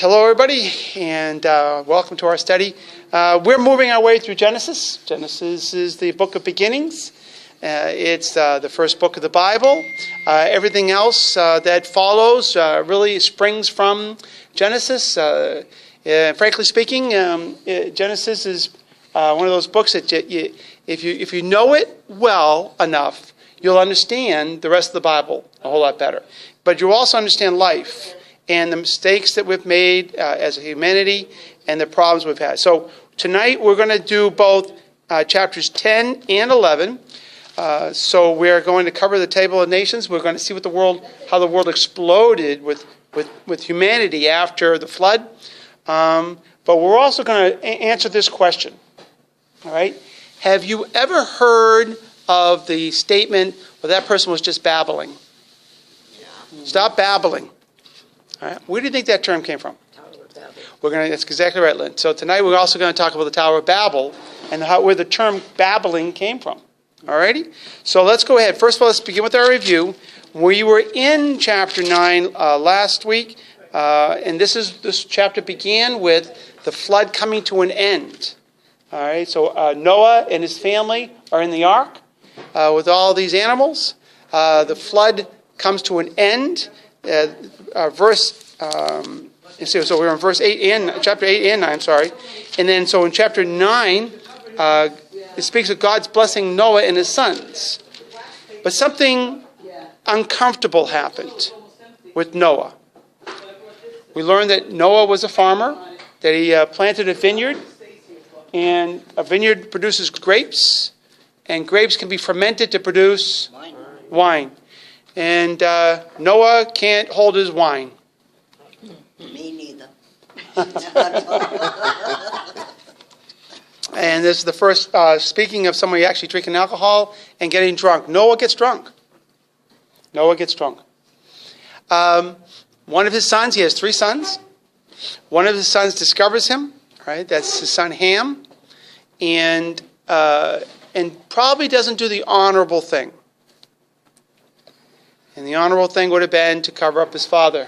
Hello, everybody, and welcome to our study. We're moving our way through Genesis. Genesis is the book of beginnings. It's the first book of the Bible. Everything else that follows really springs from Genesis. Frankly speaking, Genesis is one of those books that if you know it well enough, you'll understand the rest of the Bible a whole lot better. But you'll also understand life and the mistakes that we've made as a humanity and the problems we've had. So tonight we're going to do both chapters 10 and 11. So we're going to cover the Table of Nations. We're going to see how the world exploded with humanity after the flood. But we're also going to answer this question. All right? Have you ever heard of the statement, well, that person was just babbling? Yeah. Stop babbling. All right. Where do you think that term came from? Tower of Babel. That's exactly right, Lynn. So tonight we're also going to talk about the Tower of Babel and where the term babbling came from. All righty? So let's go ahead. First of all, let's begin with our review. We were in chapter 9 last week, and this chapter began with the flood coming to an end. All right. So Noah and his family are in the ark with all these animals. The flood comes to an end. So we're in verse 8 and chapter 8 and 9, sorry. And then so in chapter 9, it speaks of God's blessing Noah and his sons. But something uncomfortable happened with Noah. We learned that Noah was a farmer, that he planted a vineyard, and a vineyard produces grapes, and grapes can be fermented to produce wine. And Noah can't hold his wine. Me neither. And this is the first, speaking of somebody actually drinking alcohol and getting drunk. Noah gets drunk. One of his sons, he has 3 sons. One of his sons discovers him, right? That's his son Ham. And probably doesn't do the honorable thing. And the honorable thing would have been to cover up his father.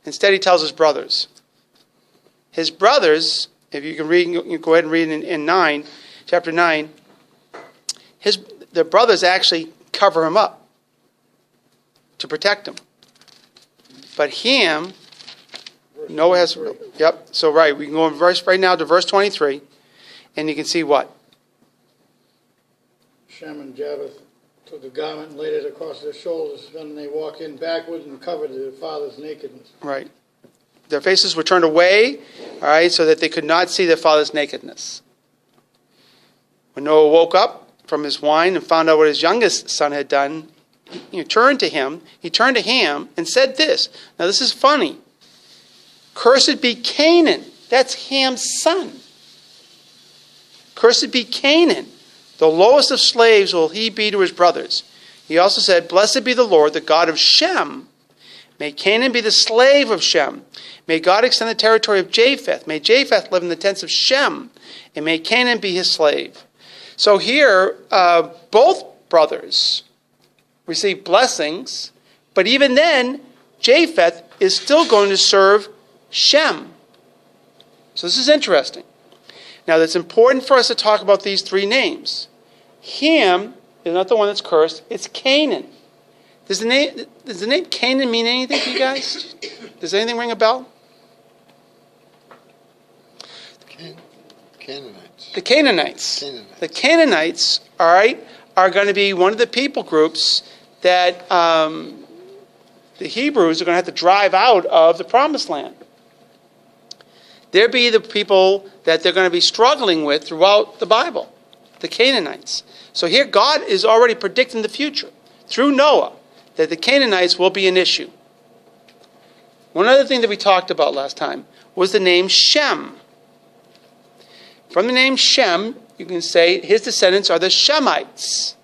Instead, he tells his brothers. His brothers, if you can read, you go ahead and read in chapter 9. The brothers actually cover him up to protect him. But Ham, Noah has, yep. So right, we can go right now to verse 23, and you can see what? Shem and Japheth took the garment and laid it across their shoulders. Then they walked in backwards and covered their father's nakedness. Right. Their faces were turned away, all right, so that they could not see their father's nakedness. When Noah woke up from his wine and found out what his youngest son had done, he turned to Ham and said this. Now this is funny. Cursed be Canaan. That's Ham's son. Cursed be Canaan. The lowest of slaves will he be to his brothers. He also said, Blessed be the Lord, the God of Shem. May Canaan be the slave of Shem. May God extend the territory of Japheth. May Japheth live in the tents of Shem. And may Canaan be his slave. So here, both brothers receive blessings. But even then, Japheth is still going to serve Shem. So this is interesting. Now, it's important for us to talk about these 3 names. Ham is not the one that's cursed. It's Canaan. Does the name Canaan mean anything to you guys? Does anything ring a bell? Canaanites. The Canaanites. The Canaanites, all right, are going to be one of the people groups that the Hebrews are going to have to drive out of the Promised Land. They'll be the people that they're going to be struggling with throughout the Bible, the Canaanites. So here God is already predicting the future through Noah that the Canaanites will be an issue. One other thing that we talked about last time was the name Shem. From the name Shem, you can say his descendants are the Shemites.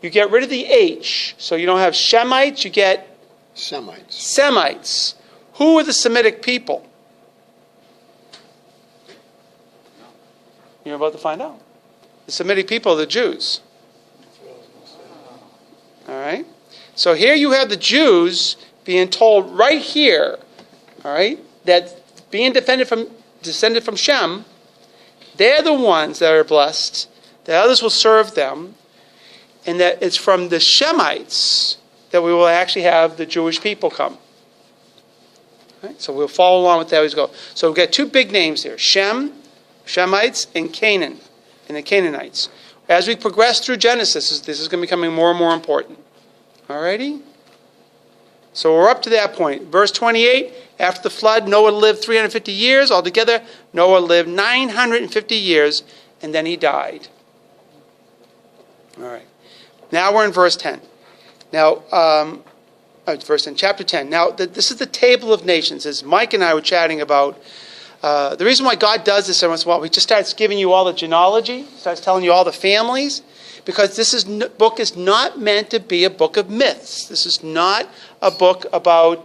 You get rid of the H, so you don't have Shemites, you get Semites. Who are the Semitic people? You're about to find out. The Semitic people are the Jews. All right? So here you have the Jews being told right here all right, that being descended from Shem, they're the ones that are blessed, that others will serve them, and that it's from the Shemites that we will actually have the Jewish people come. Right? So we'll follow along with that as we go. So we've got two big names here, Shem, Shemites, and Canaan, and the Canaanites. As we progress through Genesis, this is going to be becoming more and more important. All righty? So we're up to that point. Verse 28, after the flood, Noah lived 350 years. Altogether, Noah lived 950 years, and then he died. All right. Now we're in verse 10. Now, verse 10, chapter 10. Now, this is the table of nations. As Mike and I were chatting about, the reason why God does this every once in a while, he just starts giving you all the genealogy, starts telling you all the families, because this book is not meant to be a book of myths. This is not a book about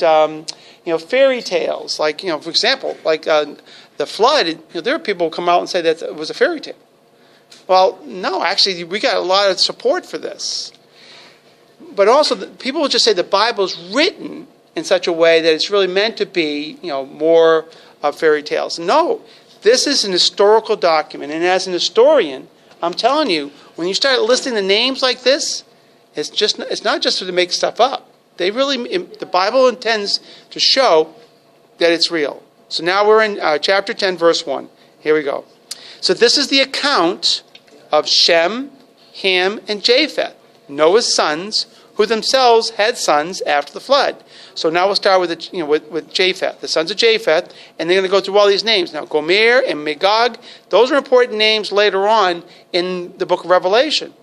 fairy tales. Like, for example, like the flood. There are people who come out and say that it was a fairy tale. Well, no, actually, we got a lot of support for this. But also, people will just say the Bible is written in such a way that it's really meant to be, more of fairy tales. No, this is an historical document, and as an historian, I'm telling you, when you start listing the names like this, it's not just to make stuff up. The Bible intends to show that it's real. So now we're in chapter 10, verse 1. Here we go. So this is the account of Shem, Ham, and Japheth, Noah's sons, who themselves had sons after the flood. So now we'll start with Japheth, the sons of Japheth, and they're going to go through all these names. Now, Gomer and Magog, those are important names later on in the book of Revelation.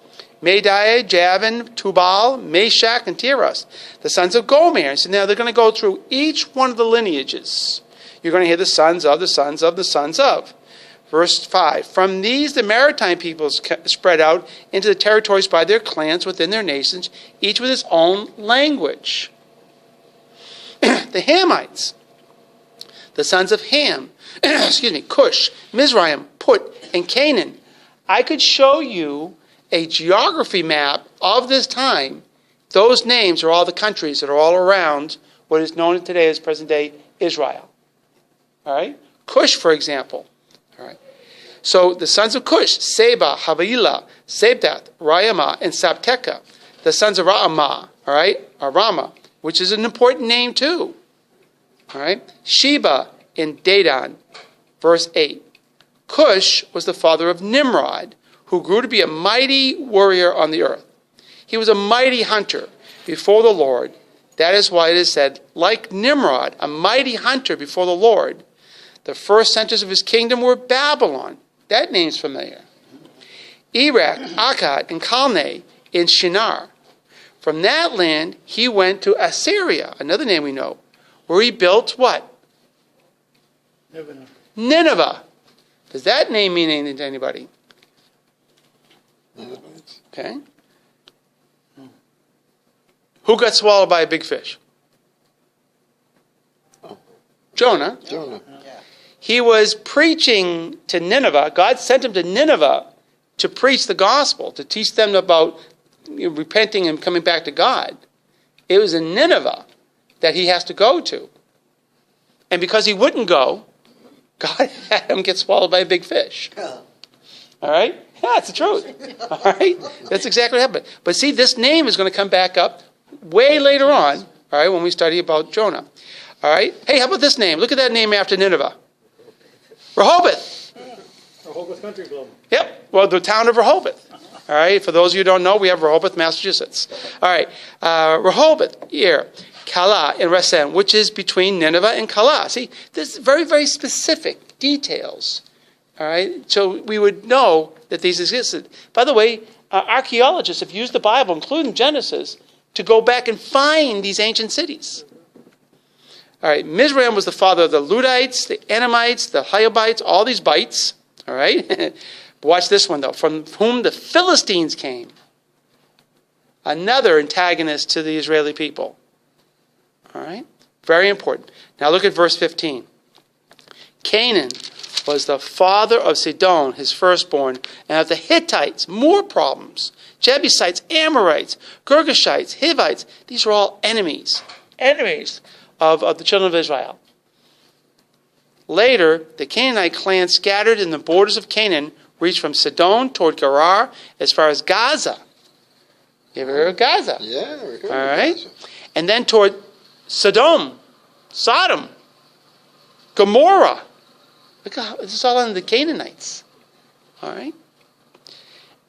Madai, Javan, Tubal, Meshach, and Tiras, the sons of Gomer. So now they're going to go through each one of the lineages. You're going to hear the sons of the sons of the sons of. Verse 5, from these the maritime peoples spread out into the territories by their clans within their nations, each with its own language. The Hamites, the sons of Ham, Cush, Mizraim, Put, and Canaan. I could show you a geography map of this time. Those names are all the countries that are all around what is known today as present-day Israel. All right? Cush, for example. All right. So the sons of Cush, Seba, Havilah, Sabtath, Rayamah, and Sabteka. The sons of Ramah, all right, are Ramah, which is an important name too. All right. Sheba and Dedan, verse 8. Cush was the father of Nimrod, who grew to be a mighty warrior on the earth. He was a mighty hunter before the Lord. That is why it is said, like Nimrod, a mighty hunter before the Lord. The first centers of his kingdom were Babylon. That name's familiar. Iraq, Akkad, and Calneh in Shinar. From that land, he went to Assyria, another name we know, where he built what? Nineveh. Does that name mean anything to anybody? Okay. Who got swallowed by a big fish? Jonah. He was preaching to Nineveh. God sent him to Nineveh to preach the gospel, to teach them about repenting and coming back to God. It was in Nineveh that he has to go to. And because he wouldn't go, God had him get swallowed by a big fish. All right? Yeah, it's the truth. All right? That's exactly what happened. But see, this name is going to come back up way later on, all right, when we study about Jonah. All right? Hey, how about this name? Look at that name after Nineveh. Rehoboth. Rehoboth Country Club. Yep. Well, the town of Rehoboth. All right. For those of you who don't know, we have Rehoboth, Massachusetts. All right. Rehoboth here. Calah and Resen, which is between Nineveh and Calah. See, there's very, very specific details. All right. So we would know that these existed. By the way, archaeologists have used the Bible, including Genesis, to go back and find these ancient cities. All right, Mizraim was the father of the Ludites, the Anamites, the Hyobites, all these bites. All right, but watch this one though. From whom the Philistines came, another antagonist to the Israeli people. All right, very important. Now look at verse 15. Canaan was the father of Sidon, his firstborn, and of the Hittites. More problems. Jebusites, Amorites, Girgashites, Hivites. These are all enemies. Enemies of the children of Israel. Later, the Canaanite clan scattered in the borders of Canaan reached from Sidon toward Gerar as far as Gaza. You ever heard of Gaza? Yeah, we heard All of right. Gaza. And then toward Sodom, Gomorrah. Look how this is all under the Canaanites. All right.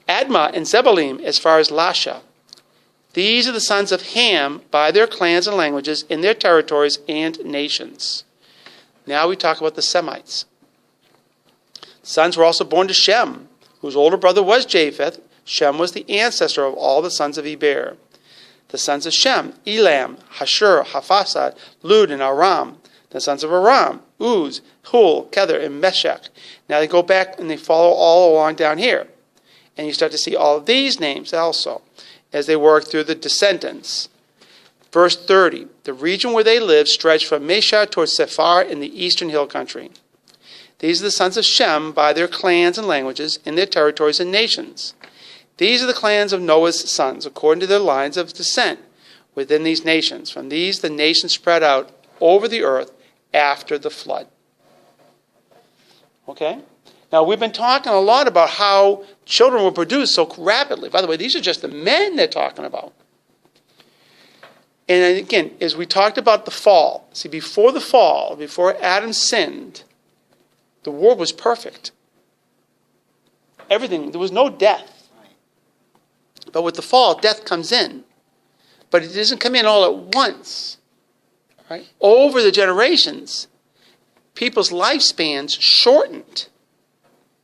Admah and Zebolim as far as Lasha. These are the sons of Ham by their clans and languages in their territories and nations. Now we talk about the Semites. Sons were also born to Shem, whose older brother was Japheth. Shem was the ancestor of all the sons of Eber. The sons of Shem, Elam, Hashur, Haphasad, Lud, and Aram. The sons of Aram, Uz, Hul, Kether, and Meshech. Now they go back and they follow all along down here. And you start to see all of these names also as they work through the descendants. Verse 30, the region where they lived stretched from Mesha towards Sephar in the eastern hill country. These are the sons of Shem by their clans and languages in their territories and nations. These are the clans of Noah's sons, according to their lines of descent within these nations. From these, the nations spread out over the earth after the flood. Okay? Now, we've been talking a lot about how children were produced so rapidly. By the way, these are just the men they're talking about. And again, as we talked about the fall, see, before the fall, before Adam sinned, the world was perfect. Everything, there was no death. But with the fall, death comes in. But it doesn't come in all at once. Right? Over the generations, people's lifespans shortened.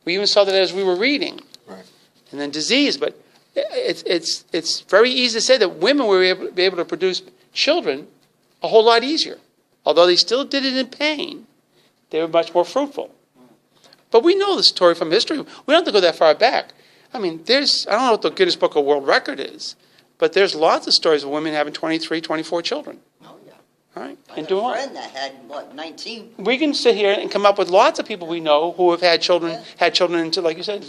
We even saw that as we were reading. Right. And then disease. But it's very easy to say that women were able to produce children a whole lot easier. Although they still did it in pain, they were much more fruitful. But we know the story from history. We don't have to go that far back. I mean, I don't know what the Guinness Book of World Record is, but there's lots of stories of women having 23, 24 children. Oh, yeah. All right? I And got a doing friend that had, 19? we can sit here and come up with lots of people we know who have had children into, like you said,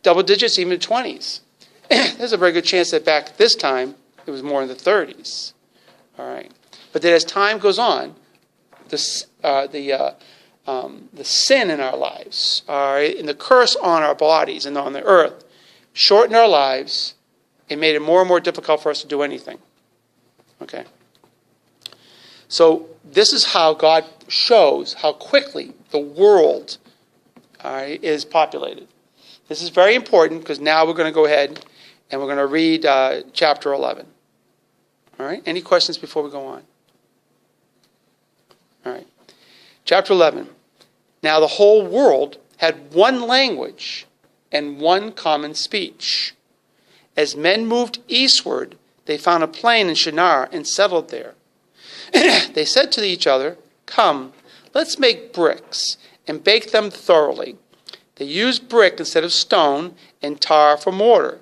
double digits, even the 20s. There's a very good chance that back this time, it was more in the 30s. All right. But then as time goes on, the sin in our lives, all right, and the curse on our bodies and on the earth shortened our lives. It made it more and more difficult for us to do anything. Okay? So this is how God shows how quickly the world, all right, is populated. This is very important because now we're going to go ahead and we're going to read chapter 11. All right? Any questions before we go on? All right. Chapter 11. Now the whole world had one language and one common speech. As men moved eastward, they found a plain in Shinar and settled there. They said to each other, "Come, let's make bricks and bake them thoroughly." They used brick instead of stone and tar for mortar.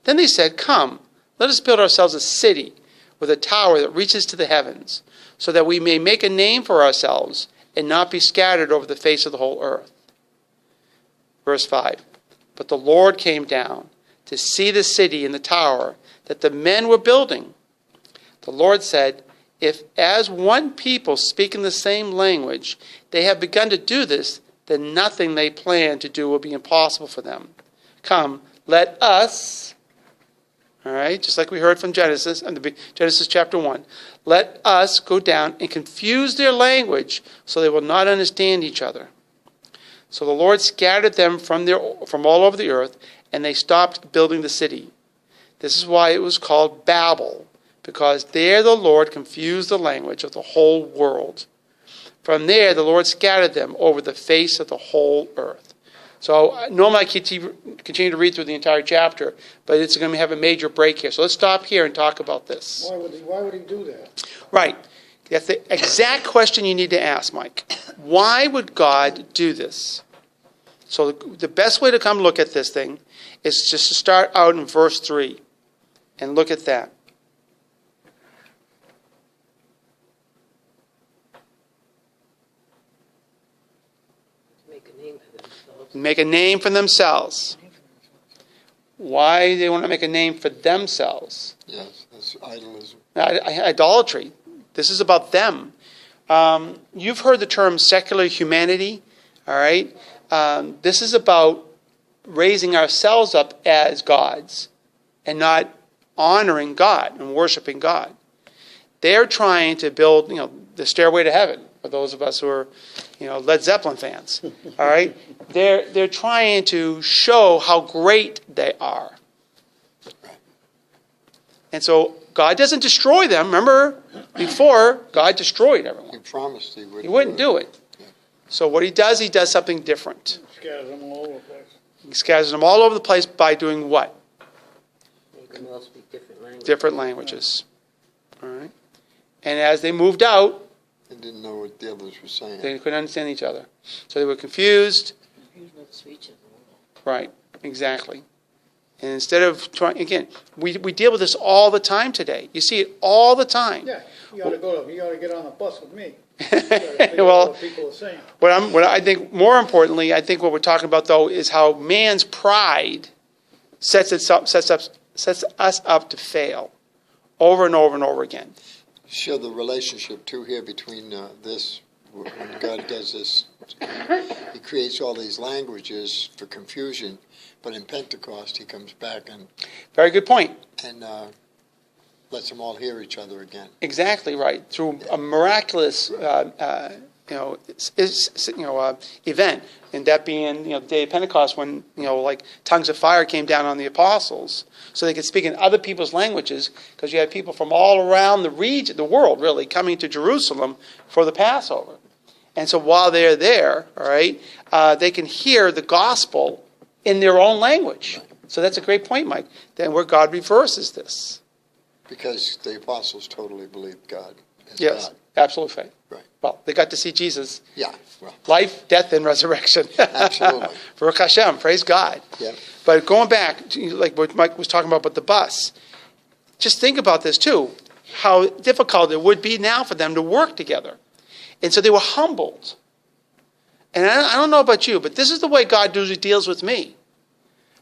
Then they said, "Come, let us build ourselves a city with a tower that reaches to the heavens, so that we may make a name for ourselves and not be scattered over the face of the whole earth." Verse 5. But the Lord came down to see the city and the tower that the men were building. The Lord said, "If as one people speaking the same language, they have begun to do this, then nothing they plan to do will be impossible for them. Come, let us," all right, just like we heard from Genesis chapter 1, "let us go down and confuse their language so they will not understand each other." So the Lord scattered them from all over the earth, and they stopped building the city. This is why it was called Babel, because there the Lord confused the language of the whole world. From there the Lord scattered them over the face of the whole earth. So normally I continue to read through the entire chapter, but it's going to have a major break here. So let's stop here and talk about this. Why would he do that? Right. That's the exact question you need to ask, Mike. Why would God do this? So the best way to come look at this thing is just to start out in verse 3 and look at that. Make a name for themselves. Why do they want to make a name for themselves? Yes, that's idolism. Idolatry. This is about them. You've heard the term secular humanity, all right? This is about raising ourselves up as gods and not honoring God and worshiping God. They're trying to build, the stairway to heaven for those of us who are, Led Zeppelin fans, all right? They're trying to show how great they are. And so God doesn't destroy them. Remember, before, God destroyed everyone. He promised he wouldn't. He wouldn't do it. Yeah. So what he does something different. Scatters them all over the place. He scatters them all over the place by doing what? Make them all speak different languages. Different languages. All right? And as they moved out, They didn't know what the others were saying. they couldn't understand each other. So they were confused. Confusion of speech. Right, exactly. And instead of trying, again, we deal with this all the time today. You see it all the time. Yeah, you ought to get on a bus with me. You gotta figure out Well, what people are saying. what I think more importantly, I think what we're talking about though is how man's pride sets us up to fail over and over and over again. Show the relationship too here between this, when God does this, he creates all these languages for confusion, but in Pentecost he comes back and Very good point. lets them all hear each other again. Exactly right. Through a miraculous, event, and that being, the day of Pentecost, when like tongues of fire came down on the apostles, so they could speak in other people's languages, because you had people from all around the region, the world, really, coming to Jerusalem for the Passover. And so while they're there, all right, they can hear the gospel in their own language. So that's a great point, Mike. Then where God reverses this. Because the apostles totally believed God is Yes, God. absolute faith. Right. Well, they got to see Jesus. Yeah, well, Life, death, and resurrection. Absolutely. Baruch Hashem, praise God. yeah. But going back to like what Mike was talking about the bus, just think about this too, how difficult it would be now for them to work together. And so they were humbled. And I don't know about you, but this is the way God usually deals with me.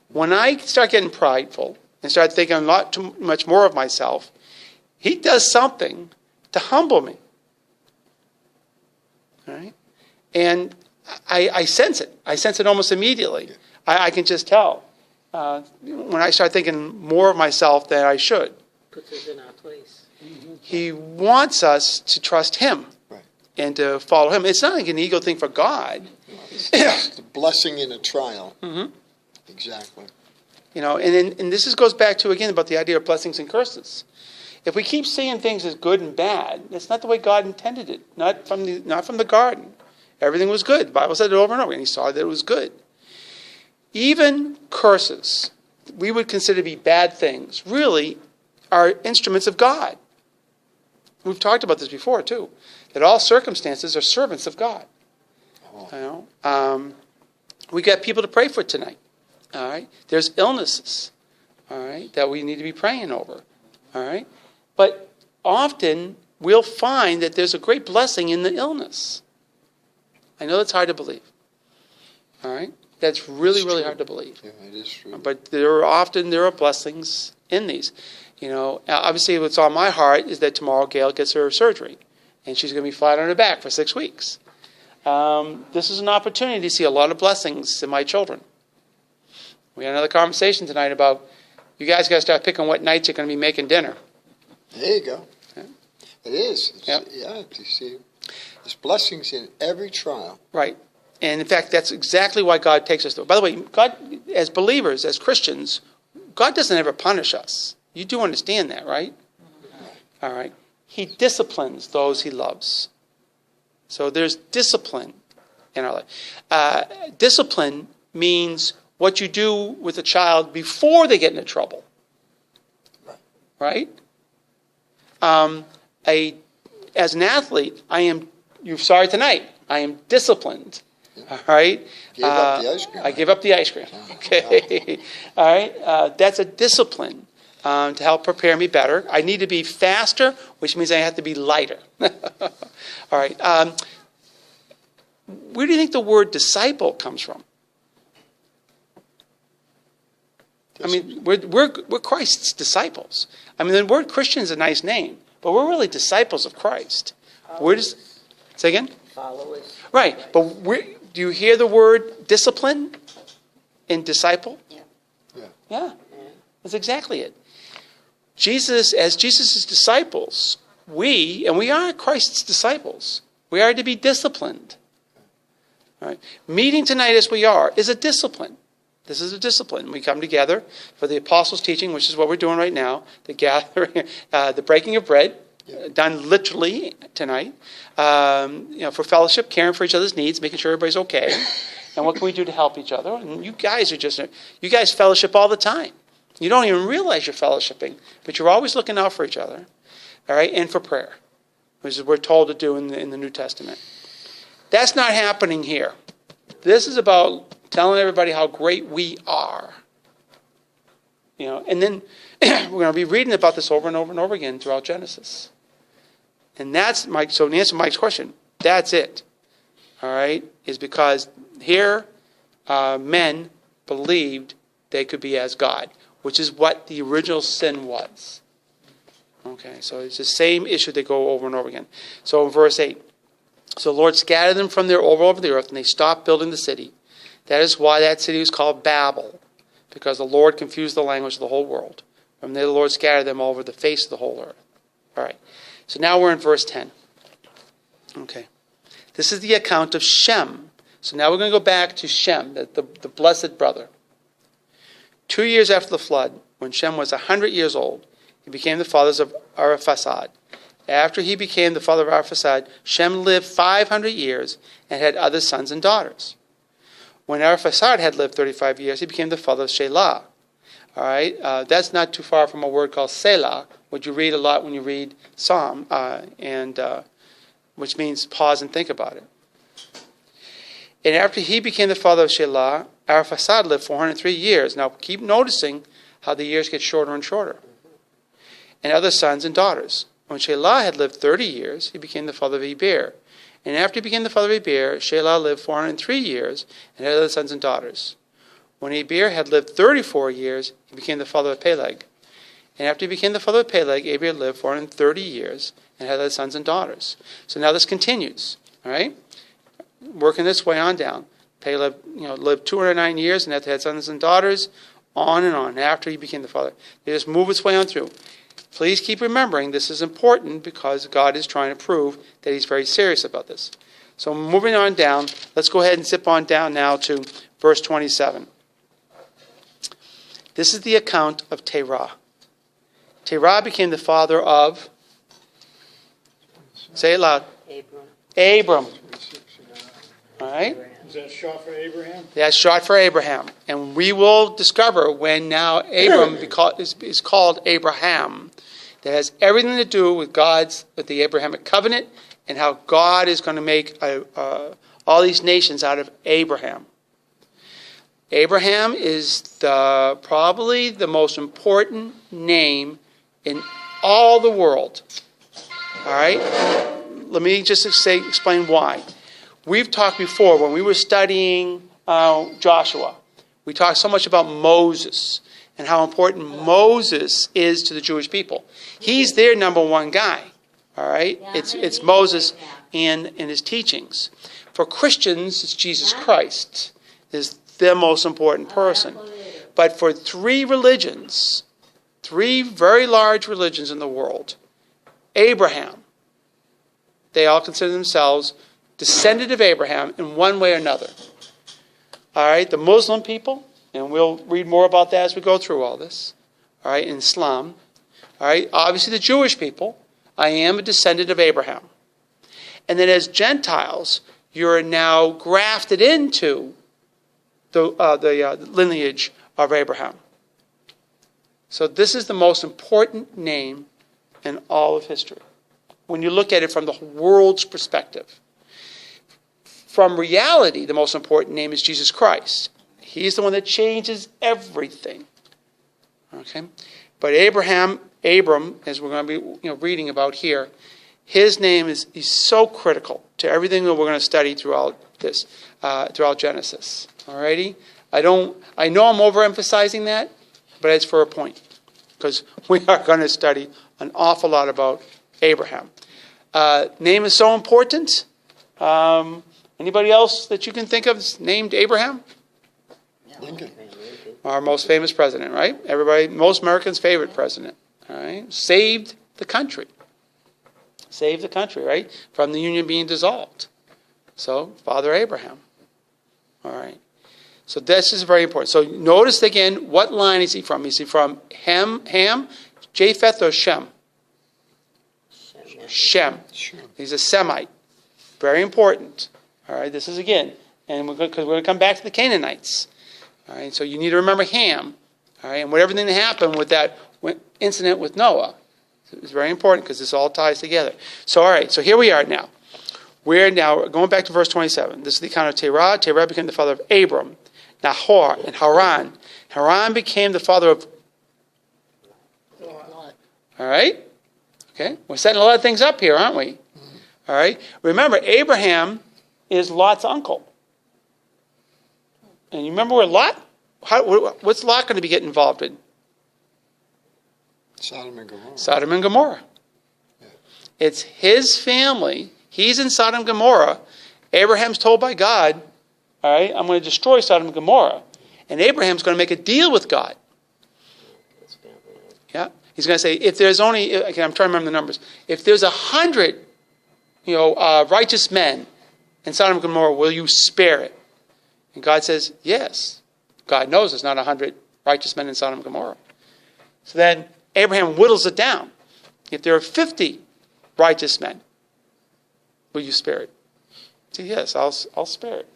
When I start getting prideful and start thinking a lot too much more of myself, he does something to humble me. All right? And I sense it. I sense it almost immediately. I can just tell when I start thinking more of myself than I should. Puts us in our place. He wants us to trust him Right. and to follow him. It's not like an ego thing for God. It's the blessing in a trial. Mhm. Exactly. And this goes back to, again, about the idea of blessings and curses. If we keep seeing things as good and bad, that's not the way God intended it. Not from the garden. Everything was good. The Bible said it over and over, and he saw that it was good. Even curses, we would consider to be bad things, really are instruments of God. We've talked about this before, too, that all circumstances are servants of God. We got people to pray for tonight. All right? There's illnesses, all right, that we need to be praying over. All right? But often we'll find that there's a great blessing in the illness. I know that's hard to believe. All right? That's really, really hard to believe. Yeah, it is true. But there are blessings in these. Obviously what's on my heart is that tomorrow Gail gets her surgery, and she's going to be flat on her back for 6 weeks. This is an opportunity to see a lot of blessings in my children. We had another conversation tonight about you guys got to start picking what nights you're going to be making dinner. There you go. Yeah. It is. Yep. Yeah, you see, there's blessings in every trial. Right. And in fact, that's exactly why God takes us through. By the way, God, as believers, as Christians, God doesn't ever punish us. You do understand that, right? All right. He disciplines those he loves. So there's discipline in our life. Discipline means what you do with a child before they get into trouble. Right? As an athlete, you're sorry tonight, I am disciplined. All right? Gave up the ice cream. I give up the ice cream. Okay. All right? That's a discipline to help prepare me better. I need to be faster, which means I have to be lighter. All right. Where do you think the word disciple comes from? I mean, we're Christ's disciples. I mean, the word Christian is a nice name, but we're really disciples of Christ. Say again? Followers. Right. But do you hear the word discipline in disciple? Yeah. Yeah. Yeah. That's exactly it. Jesus, as Jesus' disciples, we are Christ's disciples. We are to be disciplined. All right. Meeting tonight as we are is a discipline. This is a discipline. We come together for the apostles' teaching, which is what we're doing right now, the gathering, the breaking of bread, done literally tonight, for fellowship, caring for each other's needs, making sure everybody's okay, and what can we do to help each other? And you guys fellowship all the time. You don't even realize you're fellowshipping, but you're always looking out for each other, all right, and for prayer, which is what we're told to do in the New Testament. That's not happening here. This is about telling everybody how great we are. And then we're going to be reading about this over and over and over again throughout Genesis. And that's so to answer Mike's question, that's it. All right? Is because here men believed they could be as God, which is what the original sin was. Okay, so it's the same issue they go over and over again. So in verse 8, so the Lord scattered them from there all over the earth, and they stopped building the city. That is why that city was called Babel, because the Lord confused the language of the whole world. From there the Lord scattered them all over the face of the whole earth. All right, so now we're in verse 10. Okay, this is the account of Shem. So now we're going to go back to Shem, the blessed brother. 2 years after the flood, when Shem was 100 years old, he became the father of Arphaxad. After he became the father of Arphaxad, Shem lived 500 years and had other sons and daughters. When Arphaxad had lived 35 years, he became the father of Shelah. All right, that's not too far from a word called Selah, which you read a lot when you read Psalm, which means pause and think about it. And after he became the father of Shelah, Arphaxad lived 403 years. Now keep noticing how the years get shorter and shorter. And other sons and daughters. When Shelah had lived 30 years, he became the father of Eber. And after he became the father of Eber, Shelah lived 403 years and had other sons and daughters. When Eber had lived 34 years, he became the father of Peleg. And after he became the father of Peleg, Eber lived 430 years and had other sons and daughters. So now this continues, all right? Working this way on down. Peleg, lived 209 years and had sons and daughters, on and on, after he became the father. They just move its way on through. Please keep remembering this is important because God is trying to prove that he's very serious about this. So moving on down, let's go ahead and zip on down now to verse 27. This is the account of Terah. Terah became the father of, say it loud, Abram. All right? Is that short for Abraham? That's short for Abraham. And we will discover when now Abram is called Abraham. That has everything to do with the Abrahamic covenant and how God is going to make all these nations out of Abraham. Abraham is probably the most important name in all the world. All right? Let me just explain why. We've talked before, when we were studying Joshua, we talked so much about Moses and how important Moses is to the Jewish people. He's their number one guy, all right? It's Moses and his teachings. For Christians, it's Jesus Christ is the most important person. But for three very large religions in the world, Abraham, they all consider themselves descendant of Abraham in one way or another. All right, the Muslim people, and we'll read more about that as we go through all this. All right, in Islam. All right, obviously the Jewish people, I am a descendant of Abraham. And then as Gentiles, you're now grafted into the lineage of Abraham. So this is the most important name in all of history, when you look at it from the world's perspective. From reality, the most important name is Jesus Christ. He's the one that changes everything. Okay? But Abram, as we're going to be reading about here, his name is so critical to everything that we're going to study throughout this, throughout Genesis. Alrighty? I know I'm overemphasizing that, but it's for a point. Because we are going to study an awful lot about Abraham. Name is so important Anybody else that you can think of named Abraham? Lincoln. Our most famous president, right? Most Americans' favorite president. All right, saved the country. Saved the country, right, from the Union being dissolved. So, Father Abraham. All right. So this is very important. So notice again, what line is he from? Is he from Ham, Japheth, or Shem? Shem. He's a Semite. Very important. All right. This is again, and because we're going to come back to the Canaanites. All right. So you need to remember Ham. All right, and what everything that happened with that incident with Noah. It's very important because this all ties together. So all right. So here we are now. We're now going back to verse 27. This is the account of Terah. Terah became the father of Abram, Nahor, and Haran. Haran became the father of... All right? Okay? We're setting a lot of things up here, aren't we? All right? Remember, Abraham is Lot's uncle. And you remember where Lot... what's Lot going to be getting involved in? Sodom and Gomorrah. Sodom and Gomorrah. Yeah. It's his family. He's in Sodom and Gomorrah. Abraham's told by God, all right, I'm going to destroy Sodom and Gomorrah. And Abraham's going to make a deal with God. Yeah. He's going to say, if there's only, okay, I'm trying to remember the numbers. If there's 100, righteous men in Sodom and Gomorrah, will you spare it? And God says, yes. God knows there's not 100 righteous men in Sodom and Gomorrah. So then Abraham whittles it down. If there are 50 righteous men, will you spare it? Say, yes, I'll spare it.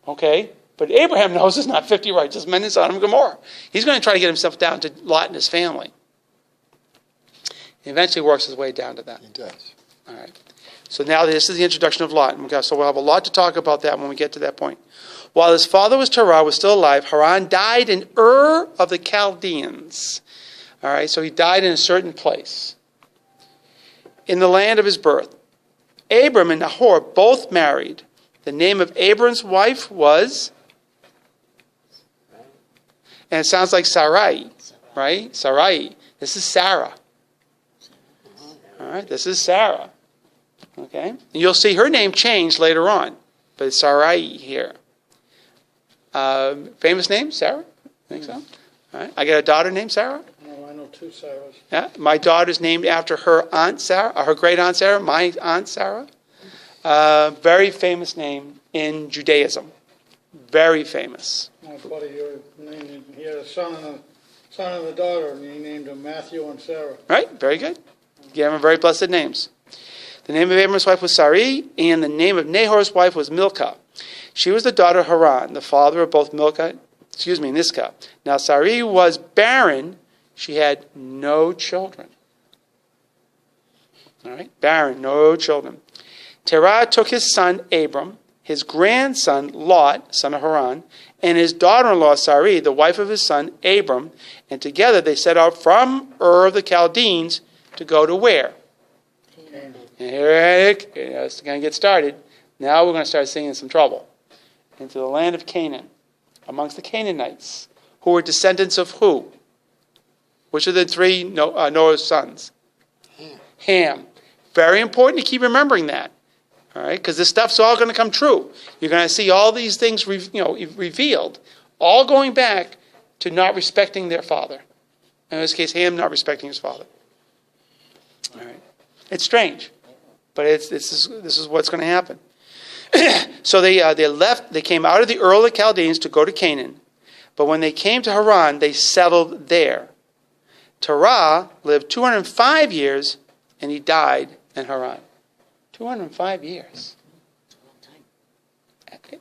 Okay, but Abraham knows there's not 50 righteous men in Sodom and Gomorrah. He's going to try to get himself down to Lot and his family. He eventually works his way down to that. He does. All right. So now this is the introduction of Lot. So we'll have a lot to talk about that when we get to that point. While his father Terah was still alive, Haran died in Ur of the Chaldeans. All right, so he died in a certain place in the land of his birth. Abram and Nahor both married. The name of Abram's wife was, and it sounds like Sarai, right? Sarai. This is Sarah. All right, this is Sarah. Okay, and you'll see her name changed later on, but it's Sarai here. Famous name, Sarah? Think so? All right, I got a daughter named Sarah. No, I know two Sarahs. Yeah, my daughter's named after her aunt Sarah, her great aunt Sarah, my aunt Sarah. Very famous name in Judaism. Very famous. My buddy, he had a son and a daughter, and he named them Matthew and Sarah. Right, very good. Gave them very blessed names. The name of Abram's wife was Sarai, and the name of Nahor's wife was Milcah. She was the daughter of Haran, the father of both Niscah. Now Sarai was barren. She had no children. All right, barren, no children. Terah took his son Abram, his grandson Lot, son of Haran, and his daughter-in-law Sarai, the wife of his son Abram, and together they set out from Ur of the Chaldeans to go to where? And here it's going to get started. Now we're going to start seeing some trouble. Into the land of Canaan, amongst the Canaanites, who were descendants of who? Which of the three Noah's sons? Ham. Very important to keep remembering that. All right, because this stuff's all going to come true. You're going to see all these things revealed, all going back to not respecting their father. In this case, Ham not respecting his father. All right, it's strange, but this is what's going to happen. So they left. They came out of the Ur of the Chaldeans to go to Canaan, but when they came to Haran, they settled there. Terah lived 205 years, and he died in Haran. 205 years.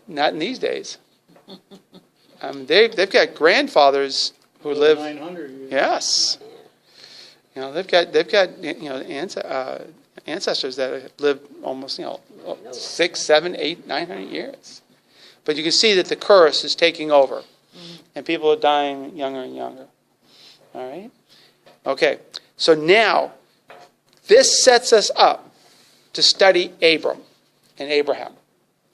Not in these days. They've got grandfathers who live 900 years. Yes. They've got ancestors that have lived almost 6, 7, 8, 900 years. But you can see that the curse is taking over, and people are dying younger and younger. All right. Okay. So now this sets us up to study Abram and Abraham.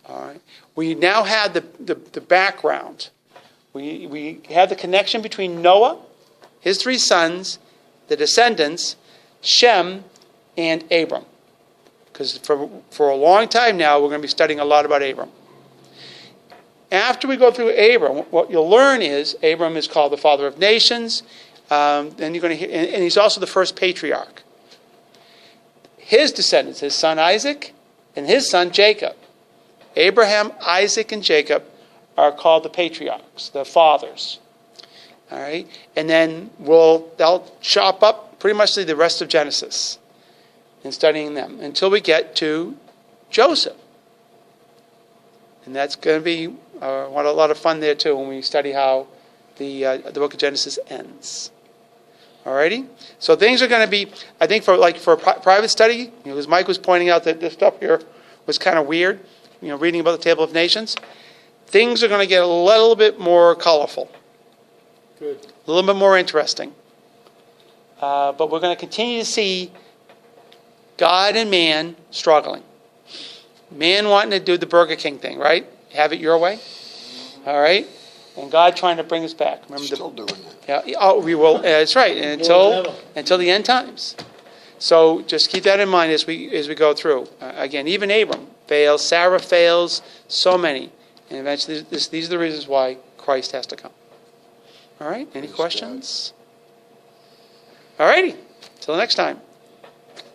All right. We now have the background. We have the connection between Noah, his 3 sons, the descendants, Shem, and Abram. because for a long time now, we're going to be studying a lot about Abram. After we go through Abram, what you'll learn is Abram is called the father of nations. Then you're going to hear, and he's also the first patriarch. His descendants, his son Isaac and his son Jacob. Abraham, Isaac, and Jacob are called the patriarchs, the fathers. All right, and then they'll chop up pretty much the rest of Genesis in studying them until we get to Joseph. And that's going to be a lot of fun there too when we study how the book of Genesis ends. Alrighty, so things are going to be, I think, for private study. As Mike was pointing out that this stuff here was kind of weird. Reading about the Table of Nations, things are going to get a little bit more colorful, Good. a little bit more interesting. But we're going to continue to see God and man struggling. Man wanting to do the Burger King thing, right? Have it your way. All right? And God trying to bring us back. Remember Still doing that. Yeah. Oh, we will. That's right. Until the end times. So just keep that in mind as we go through. Again, even Abram fails. Sarah fails. So many. And eventually, these are the reasons why Christ has to come. All right? Any questions? All righty. Till next time.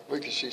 We can see